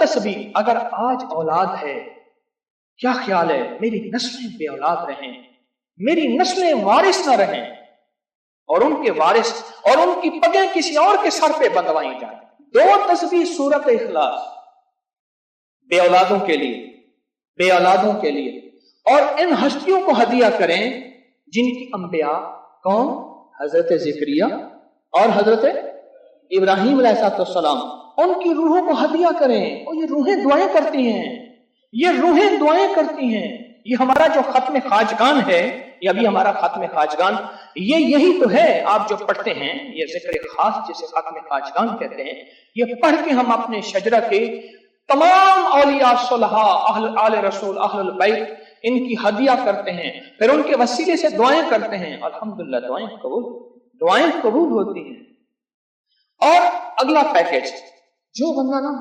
تسبیح اگر آج اولاد ہے، کیا خیال ہے میری نسلیں بے اولاد رہیں، میری نسلیں وارث نہ رہیں، اور ان کے وارث اور ان کی پگیں کسی اور کے سر پہ بندوائی جائیں. 2 تسبیح سورت اخلاص بے اولادوں کے لیے، بے اولادوں کے لیے. اور ان ہستیوں کو ہدیہ کریں جن کی انبیاء کون؟ حضرت زکریا اور حضرت ابراہیم علیہ السلام، ان کی روحوں کو ہدیہ کریں. اور یہ روحیں دعائیں کرتی ہیں، یہ روحیں دعائیں کرتی ہیں. یہ ہمارا جو ختم خواجگان ہے، یہ ابھی ہمارا ختم خواجگان، یہ یہی تو ہے آپ جو پڑھتے ہیں، یہ ذکر خاص جسے ختم خواجگان کہتے ہیں. یہ پڑھ کے ہم اپنے شجرہ کے تمام اولیاء صلحاء، اہل آل رسول، اہل البیت، ان کی ہدیہ کرتے ہیں، پھر ان کے وسیلے سے دعائیں کرتے ہیں. الحمدللہ دعائیں قبول ہوتی ہیں. اور اگلا پیکج، جو بندہ نا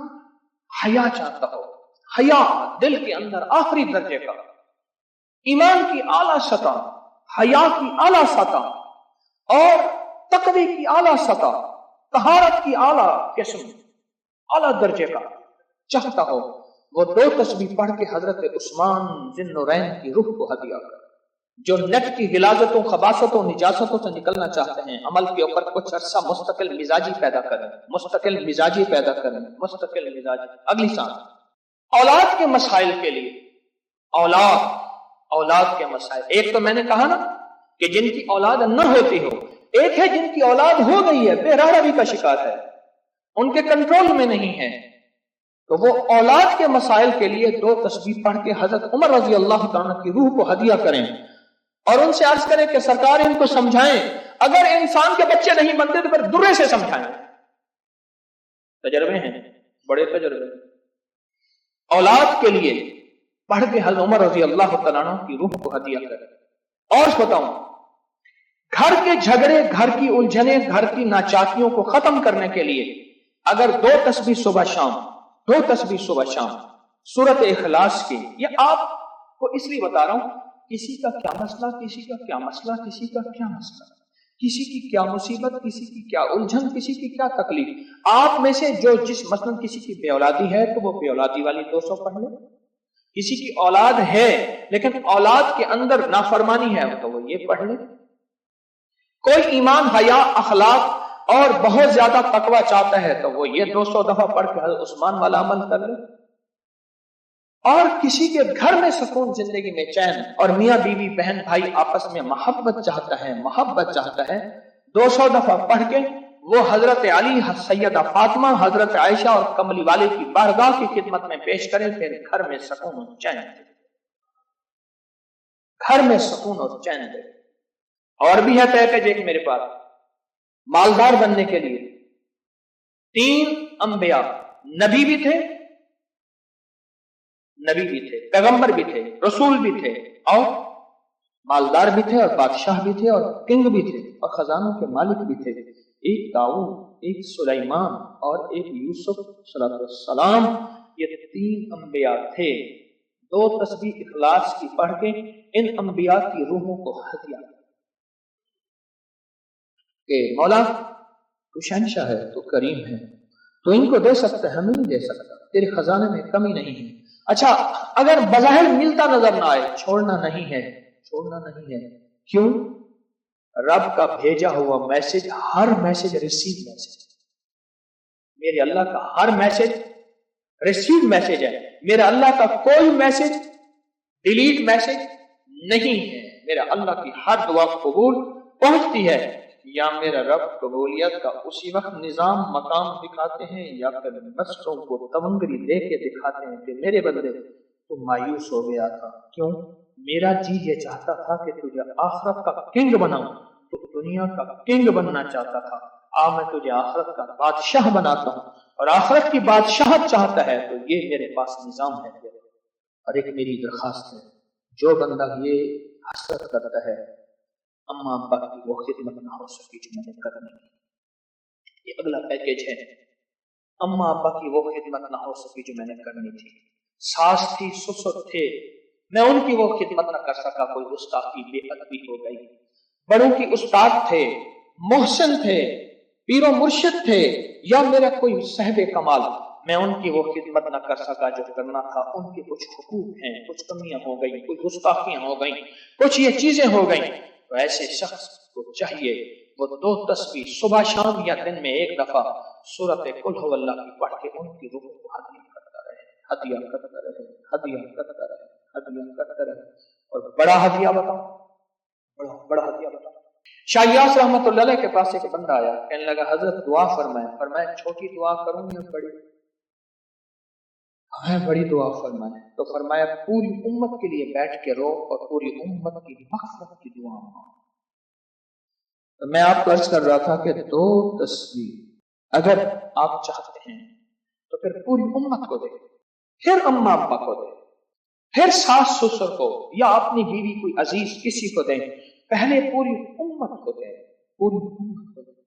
حیا چاہتا ہو، حیا دل کے اندر آخری درجے کا، ایمان کی اعلیٰ سطح، حیا کی اعلیٰ سطح، اور تقوی کی اعلیٰ سطح، طہارت کی اعلیٰ قسم، اعلیٰ درجے کا چاہتا ہو، وہ 2 تسبیح پڑھ کے حضرت عثمان ذی النورین کی روح کو ہدیہ کر. جو نیٹ کی غلاظتوں، خباثتوں، نجاستوں سے نکلنا چاہتے ہیں، عمل کے اوپر کچھ عرصہ مستقل مزاجی پیدا کریں، مستقل مزاجی پیدا کریں، مستقل مزاجی. اگلی سان اولاد کے مسائل کے لیے، اولاد کے مسائل. ایک تو میں نے کہا نا کہ جن کی اولاد نہ ہوتی ہو، ایک ہے جن کی اولاد ہو گئی ہے، بے راہی کا شکار ہے، ان کے کنٹرول میں نہیں ہے. تو وہ اولاد کے مسائل کے لیے 2 تسبیح پڑھ کے حضرت عمر رضی اللہ تعالیٰ کی روح کو ہدیہ کریں، اور ان سے عرض کریں کہ سرکار ان کو سمجھائیں، اگر انسان کے بچے نہیں بنتے تو پھر درے سے سمجھائیں. تجربے ہیں، بڑے تجربے. اولاد کے لیے پڑھ کے حضرت عمر رضی اللہ تعالیٰ کی روح کو ہدیہ کریں. اور بتاؤں، گھر کے جھگڑے، گھر کی الجھنیں، گھر کی ناچاکیوں کو ختم کرنے کے لیے اگر 2 تسبیح صبح شام، 2 تسبیح صبح شام سورت اخلاص کی. یہ آپ کو اس لیے بتا رہا ہوں، کسی کا کیا مسئلہ، کسی کا کیا مسئلہ، کسی کا کیا مسئلہ، کسی کی کیا مصیبت، کسی کی کیا الجھن، کسی کی کیا تکلیف. آپ میں سے جو جس مثلا کسی کی بے اولادی ہے تو وہ بے اولادی والی 200 پڑھ لے. کسی کی اولاد ہے لیکن اولاد کے اندر نافرمانی ہے تو وہ یہ پڑھ لے. کوئی ایمان، حیا، اخلاق اور بہت زیادہ تقوی چاہتا ہے تو وہ یہ 200 دفعہ پڑھ کے حضرت عثمان والا عمل کر لے. اور کسی کے گھر میں سکون، زندگی میں چین، اور میاں بیوی، بہن بھائی آپس میں محبت چاہتا ہے 200 دفعہ پڑھ کے وہ حضرت علی، سیدہ فاطمہ، حضرت عائشہ اور کملی والے کی بارگاہ کی خدمت میں پیش کرے. پھر گھر میں سکون اور چین دے، گھر میں سکون اور چین دے. اور بھی ہے پیکج ایک میرے پاس مالدار بننے کے لیے. 3 انبیاء، نبی بھی تھے، پیغمبر بھی تھے، رسول بھی تھے، اور مالدار بھی تھے، اور بادشاہ بھی تھے، اور کنگ بھی تھے، اور خزانوں کے مالک بھی تھے. ایک داؤد، ایک سلیمان اور ایک یوسف صلی اللہ علیہ وسلم. یہ 3 انبیاء تھے. 2 تسبیح اخلاص کی پڑھ کے ان انبیاء کی روحوں کو ہدیہ کہ مولا تو شہنشاہ ہے، تو کریم ہے، تو ان کو دے سکتا ہے، ہمیں نہیں دے سکتا، تیرے خزانے میں کمی نہیں ہے. اچھا، اگر بظاہر ملتا نظر نہ آئے، چھوڑنا نہیں ہے. کیوں؟ رب کا بھیجا ہوا میسج، ہر میسج ریسیو میسج. میرے اللہ کا ہر میسج ریسیو میسج ہے. میرا اللہ کا کوئی میسج ڈیلیٹ میسج نہیں ہے. میرا اللہ کی ہر دعا قبول پہنچتی ہے. یا میرا رب قبولیت کا اسی وقت نظام مقام دکھاتے ہیں، یا پھر نفسوں کو تونگری دے کے دکھاتے ہیں کہ میرے بندے تو مایوس ہو گیا تھا. کیوں؟ میرا جی یہ چاہتا تھا کہ تجھے آخرت کا کنگ بناؤں، تو دنیا کا کنگ بننا چاہتا تھا. میں تجھے آخرت کا بادشاہ بناتا ہوں، اور آخرت کی بادشاہت چاہتا ہے تو یہ میرے پاس نظام ہے. اور ایک میری درخواست ہے، جو بندہ یہ حسرت کرتا ہے اما ابا کی وہ خدمت نہ ہو سکی جو میں نے کرنی تھی. یہ اگلا پیکج ہے، اما ابا کی وہ خدمت نہ ہو سکی جو میں نے کرنی تھی. ساس تھی، سسر تھے، میں ان کی وہ خدمت نہ کر سکا. کوئی استاد کی بے ادبی ہو گئی. بڑوں کی استاد تھے، محسن تھے، پیر و مرشد تھے، یا میرا کوئی صاحب کمال، میں ان کی وہ خدمت نہ کر سکا جو کرنا تھا. ان کے کچھ حقوق ہیں, کچھ کمیاں ہو گئیں, کچھ گستاخیاں ہو گئیں, کچھ یہ چیزیں ہو گئیں. تو ایسے شخص کو چاہیے وہ 2 تسبیح صبح شام یا دن میں 1 دفعہ سورۃ قل هو اللہ کی پڑھ کے ان کی روح کو ہدیہ کرتا رہے, ہدیہ کرتا رہے, ہدیہ کرتا رہے, ہدیہ کرتا رہے. اور بڑا ہدیہ بتاؤ, بڑا ہدیہ بتاؤ. شاہ یاس رحمۃ اللہ علیہ کے پاس ایک بندہ آیا, کہنے لگا حضرت دعا فرمائیں. فرمایا چھوٹی دعا کروں یا بڑی؟ ہاں بڑی دعا فرمائیں. تو فرمایا پوری امت کے لیے بیٹھ کے رو اور پوری امت کی مغفرت کی دعا مانگو. تو میں آپ کو عرض کر رہا تھا کہ 2 تسبیح اگر آپ چاہتے ہیں تو پھر پوری امت کو دیں, پھر اماں ابا کو دیں, پھر ساس سسر کو یا اپنی بیوی کوئی عزیز کسی کو دیں. پہلے پوری امت کو دیں, پوری امت.